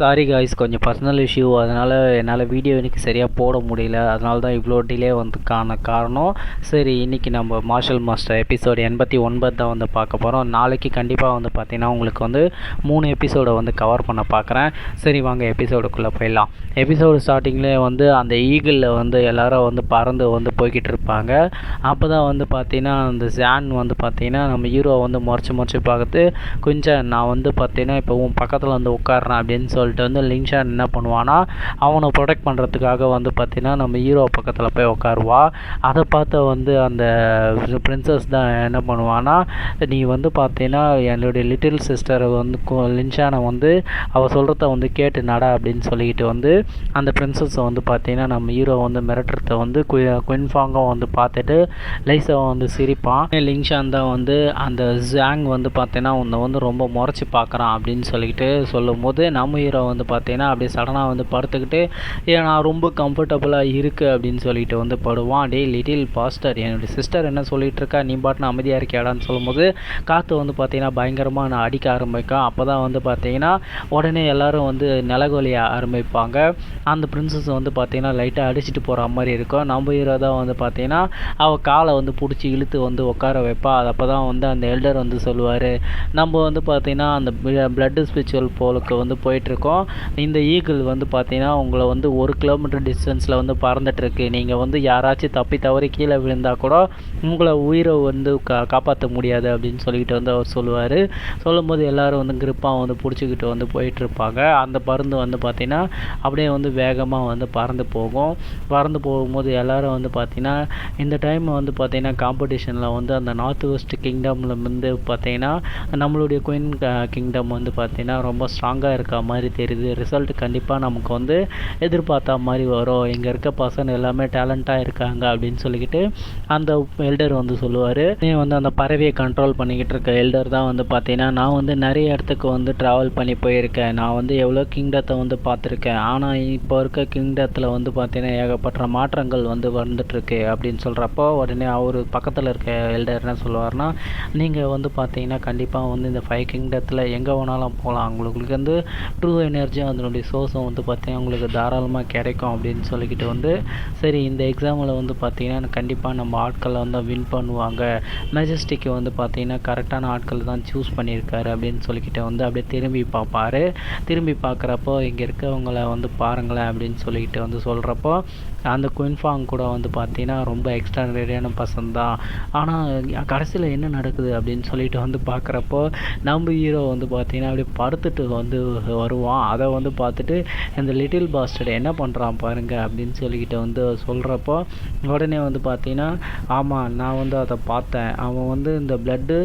Sorry guys, கொஞ்சம் personal issue. அதனால் என்னால் வீடியோ இன்றைக்கி சரியாக போட முடியல. அதனால தான் இவ்வளோ டிலே வந்துக்கான காரணம். சரி, இன்றைக்கி நம்ம மார்ஷல் மாஸ்டர் எபிசோடு 89 தான் வந்து பார்க்க போகிறோம். நாளைக்கு கண்டிப்பாக வந்து பார்த்திங்கன்னா உங்களுக்கு வந்து 3 எபிசோடை வந்து கவர் பண்ண பார்க்குறேன். சரி, வாங்க எபிசோடுக்குள்ளே போயிடலாம். எபிசோடு ஸ்டார்டிங்லேயே வந்து அந்த ஈகிளில் வந்து எல்லோரும் வந்து பறந்து வந்து போய்கிட்டு இருப்பாங்க. அப்போ தான் வந்து பார்த்திங்கன்னா அந்த ஜான் வந்து பார்த்திங்கன்னா நம்ம ஹீரோ வந்து முறைச்சி பார்க்குறது, கொஞ்சம் நான் வந்து பார்த்திங்கன்னா இப்போ உன் பக்கத்தில் வந்து உட்காடுறேன் அப்படின்னு சொல்லிட்டு வந்து லிங்ஷான் என்ன பண்ணுவான்னா அவனை ப்ரொடெக்ட் பண்ணுறதுக்காக வந்து பார்த்திங்கன்னா நம்ம ஹீரோ பக்கத்தில் போய் உட்காருவா. அதை பார்த்து வந்து அந்த பிரின்சஸ் தான் என்ன பண்ணுவான்னா, நீ வந்து பார்த்தீங்கன்னா என்னுடைய லிட்டில் சிஸ்டரை வந்து லின்ஷானை வந்து அவள் சொல்கிறத வந்து கேட்டு நட அப்படின்னு சொல்லிக்கிட்டு வந்து அந்த பிரின்சஸை வந்து பார்த்தீங்கன்னா நம்ம ஹீரோ வந்து மிரட்டுறத வந்து குயின்ஃபாங்கும் வந்து பார்த்துட்டு லைஸாவை வந்து சிரிப்பான். லிங்ஷான் தான் வந்து அந்த ஜாங் வந்து பார்த்தீங்கன்னா உன்னை வந்து ரொம்ப முறைச்சி பார்க்குறான் அப்படின்னு சொல்லிக்கிட்டு சொல்லும்போது நம்ம ஹீரோ வந்து பார்த்தீங்கன்னா அப்படியே சடனாக வந்து படுத்துக்கிட்டு நான் ரொம்ப கம்ஃபர்டபுளாக இருக்குது அப்படின்னு சொல்லிட்டு வந்து படுவான். டே லிட்டில் பாஸ்டர், என்னுடைய சிஸ்டர் என்ன சொல்லிகிட்டு இருக்கா, நீ பாட்டுன்னு அமைதியாக இருக்கியாடான்னு சொல்லும்போது காற்று வந்து பார்த்தீங்கன்னா பயங்கரமாக நான் அடிக்க ஆரம்பிக்கும். அப்போ தான் வந்து பார்த்தீங்கன்னா உடனே எல்லோரும் வந்து நிலகொலிய ஆரம்பிப்பாங்க. அந்த பிரின்சஸ் வந்து பார்த்தீங்கன்னா லைட்டாக அடிச்சுட்டு போகிற மாதிரி இருக்கும். நம்ம ஹீரோ தான் வந்து பார்த்தீங்கன்னா அவள் காலை வந்து பிடிச்சி இழுத்து வந்து உட்கார வைப்பா. அது அப்போ தான் வந்து அந்த எல்டர் வந்து சொல்லுவார், நம்ம வந்து பார்த்தீங்கன்னா அந்த பிளட் ஸ்பிரிச்சுவல் போலுக்கு வந்து போயிட்டுருக்கோம். இந்த ஈகிள் வந்து பார்த்தீங்கன்னா உங்களை வந்து 1 கிலோமீட்டர் டிஸ்டன்ஸில் வந்து பறந்துட்டுருக்கு. நீங்கள் வந்து யாராச்சும் தப்பி தவறி கீழே விழுந்தால் கூட உங்களை உயிரை வந்து காப்பாற்ற முடியாது அப்படின்னு சொல்லிக்கிட்டு வந்து அவர் சொல்லுவார். சொல்லும்போது எல்லோரும் வந்து கிரிப்பாக வந்து பிடிச்சிக்கிட்டு வந்து போயிட்டுருப்பாங்க. அந்த பருந்து வந்து பார்த்திங்கன்னா அப்படியே வந்து வேகமாக வந்து பறந்து போகும். பறந்து போகும்போது எல்லோரும் வந்து பார்த்திங்கன்னா இந்த டைம் வந்து பார்த்திங்கன்னா காம்படிஷனில் வந்து அந்த நார்த் வெஸ்ட் கிங்டமில் வந்து பார்த்திங்கன்னா நம்மளுடைய குயின் கிங்டம் வந்து பார்த்திங்கன்னா ரொம்ப ஸ்ட்ராங்காக இருக்க மாதிரி தெரியுது. ரிசல்ட் கண்டிப்பாக நமக்கு வந்து எதிர்பார்த்தா மாதிரி வரும். இங்கே இருக்க பசங்க எல்லாமே டேலண்ட்டாக இருக்காங்க அப்படின்னு சொல்லிக்கிட்டு அந்த எல்டர் வந்து சொல்லுவார். வந்து அந்த பறவையை கண்ட்ரோல் பண்ணிக்கிட்டு இருக்க எல்டர் தான் வந்து பார்த்தீங்கன்னா, நான் வந்து நிறைய இடத்துக்கு வந்து ட்ராவல் பண்ணி போயிருக்கேன். நான் வந்து எவ்வளோ கிங்டத்தை வந்து பார்த்துருக்கேன். ஆனால் இப்போ இருக்க கிங்டத்தில் வந்து பார்த்தீங்கன்னா ஏகப்பட்ட மாற்றங்கள் வந்து வந்துட்டுருக்கு அப்படின்னு சொல்கிறப்போ உடனே அவர் பக்கத்தில் இருக்க எல்டர் என்ன சொல்லுவார்னா, நீங்கள் வந்து பார்த்தீங்கன்னா கண்டிப்பாக வந்து இந்த 5 கிங்டத்தில் எங்கே வேணாலும் போகலாம். உங்களுக்கு வந்து ட்ரூ எனர்ஜியும் அதனுடைய சோர்ஸும் வந்து பார்த்திங்கன்னா உங்களுக்கு தாராளமாக கிடைக்கும் அப்படின்னு சொல்லிக்கிட்டு வந்து சரி, இந்த எக்ஸாமில் வந்து பார்த்திங்கன்னா கண்டிப்பாக நம்ம ஆட்களை வந்து வின் பண்ணுவாங்க. மெஜஸ்டிக்கு வந்து பார்த்திங்கன்னா கரெக்டான ஆட்கள் தான் சூஸ் பண்ணியிருக்காரு அப்படின்னு சொல்லிக்கிட்டு வந்து அப்படியே திரும்பி பார்ப்பார். திரும்பி பார்க்குறப்போ இங்கே இருக்கவங்கள வந்து பாருங்களேன் அப்படின்னு சொல்லிக்கிட்டு வந்து சொல்கிறப்போ அந்த குயின்ஃபாங் கூட வந்து பார்த்திங்கன்னா ரொம்ப எக்ஸ்ட்ராடனரியான பர்சன் தான். ஆனால் கடைசியில் என்ன நடக்குது அப்படின்னு சொல்லிட்டு வந்து பார்க்குறப்போ நம்ம ஹீரோ வந்து பார்த்திங்கன்னா அப்படியே படுத்துட்டு வந்து வருவான். அதை வந்து பார்த்துட்டு இந்த லிட்டில் பாஸ்டர் என்ன பண்ணுறான் பாருங்க அப்படின்னு சொல்லிக்கிட்டு வந்து சொல்கிறப்போ உடனே வந்து பார்த்தீங்கன்னா ஆமாம், நான் வந்து அதை பார்த்தேன். அவன் வந்து இந்த பிளட்டு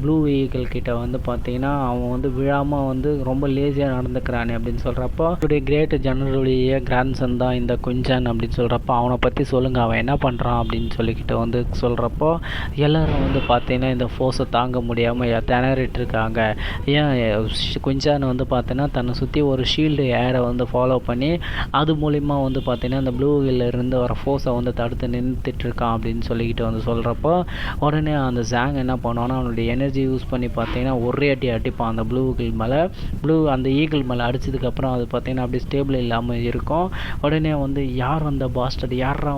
ப்ளூ ஈகிள் கிட்ட வந்து பார்த்தீங்கன்னா அவன் வந்து விழாமல் வந்து ரொம்ப லேசியாக நடந்துக்கிறானே அப்படின்னு சொல்கிறப்போ அவருடைய கிரேட் ஜெனரலுடைய கிராண்ட்சன் தான் இந்த குஞ்சன் அப்படின்னு சொல்கிறப்போ அவனை பற்றி சொல்லுங்கள், அவன் என்ன பண்ணுறான் அப்படின்னு சொல்லிக்கிட்டு வந்து சொல்கிறப்போ எல்லோரும் வந்து பார்த்தீங்கன்னா இந்த ஃபோர்ஸை தாங்க முடியாமல் திணறிட்டு இருக்காங்க. ஏன் குஞ்சான் வந்து பார்த்தீங்கன்னா தன்னை சுற்றி ஒரு ஷீல்டு ஏரை வந்து ஃபாலோ பண்ணி அது மூலிமா வந்து பார்த்தீங்கன்னா அந்த ப்ளூ இருந்து வர ஃபோர்ஸை வந்து தடுத்து நிறுத்திட்டு இருக்கான் அப்படின்னு சொல்லிக்கிட்டு வந்து சொல்கிறப்போ உடனே அந்த ஜாங் என்ன பண்ணுவான்னா அவனுடைய எனர்ஜி யூஸ் பண்ணி பார்த்தீங்கன்னா ஒரே அடி அடிப்பான் அந்த அந்த ஈகிள் மேலே அடித்ததுக்கப்புறம் அது பார்த்தீங்கன்னா அப்படியே ஸ்டேபிள் இல்லாமல் இருக்கும். உடனே வந்து யார் அந்த பாஸ்டர், யாரா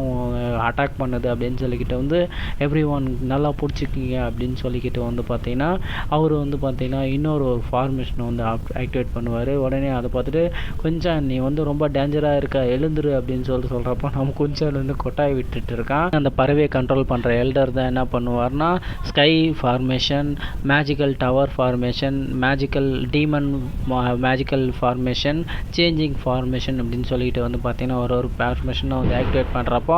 அட்டாக் பண்ணுது அப்படின்னு சொல்லிக்கிட்டு வந்து எவ்ரி ஒன் நல்லா பிடிச்சிக்கிங்க அப்படின்னு சொல்லிக்கிட்டு வந்து பார்த்தீங்கன்னா அவர் வந்து பார்த்தீங்கன்னா இன்னொரு ஃபார்மேஷனை வந்து ஆக்டிவேட் பண்ணுவார். உடனே அதை பார்த்துட்டு கொஞ்சம் நீ வந்து ரொம்ப டேஞ்சராக இருக்க, எழுந்துரு அப்படின்னு சொல்கிறப்போ நம்ம கொஞ்சம் வந்து கொட்டாய் விட்டுட்டு இருக்கான். அந்த பறவையை கண்ட்ரோல் பண்ணுற எல்டர் தான் என்ன பண்ணுவார்னா sky formation, magical tower formation, magical demon magical formation, changing formation அப்படின்னு சொல்லிட்டு வந்து பார்த்தீங்கன்னா ஒரு ஃபார்மேஷனை வந்து ஆக்டிவேட் பண்ணுறப்போ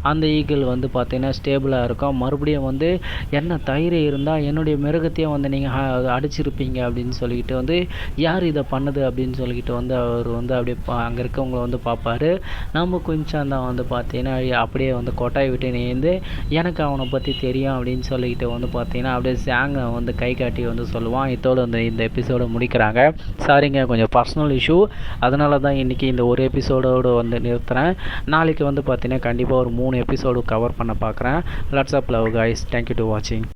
அந்த ஈகிள் வந்து பார்த்தீங்கன்னா ஸ்டேபிளாக இருக்கும். மறுபடியும் வந்து என்ன தைரியம் இருந்தால் என்னுடைய மிருகத்தையும் வந்து நீங்கள் அடிச்சிருப்பீங்க அப்படின்னு சொல்லிக்கிட்டு வந்து யார் இதை பண்ணுது அப்படின்னு சொல்லிக்கிட்டு வந்து அவர் வந்து அப்படியே அங்கே இருக்கவங்கள வந்து பார்ப்பார். நம்ம கொஞ்சம் தான் வந்து பார்த்தீங்கன்னா அப்படியே வந்து கொட்டாய் விட்டு நேர்ந்து எனக்கு அவனை பற்றி தெரியும் அப்படின்னு சொல்லிக்கிட்டு வந்து பார்த்தீங்கன்னா அப்படியே ஜாங்கை வந்து கை காட்டி வந்து சொல்லுவான். இதோடு வந்து இந்த எபிசோடை முடிக்கிறாங்க. சாரிங்க, கொஞ்சம் பர்சனல் இஷ்யூ, அதனால தான் இன்றைக்கி இந்த ஒரு எபிசோடோடு வந்து நிறுத்துகிறேன். நாளைக்கு வந்து பார்த்தீங்கன்னா கண்டிப்பாக ஒரு 3 எபிசோடு கவர் பண்ண பார்க்குறேன். Lots of love guys, thank you to வாட்சிங்.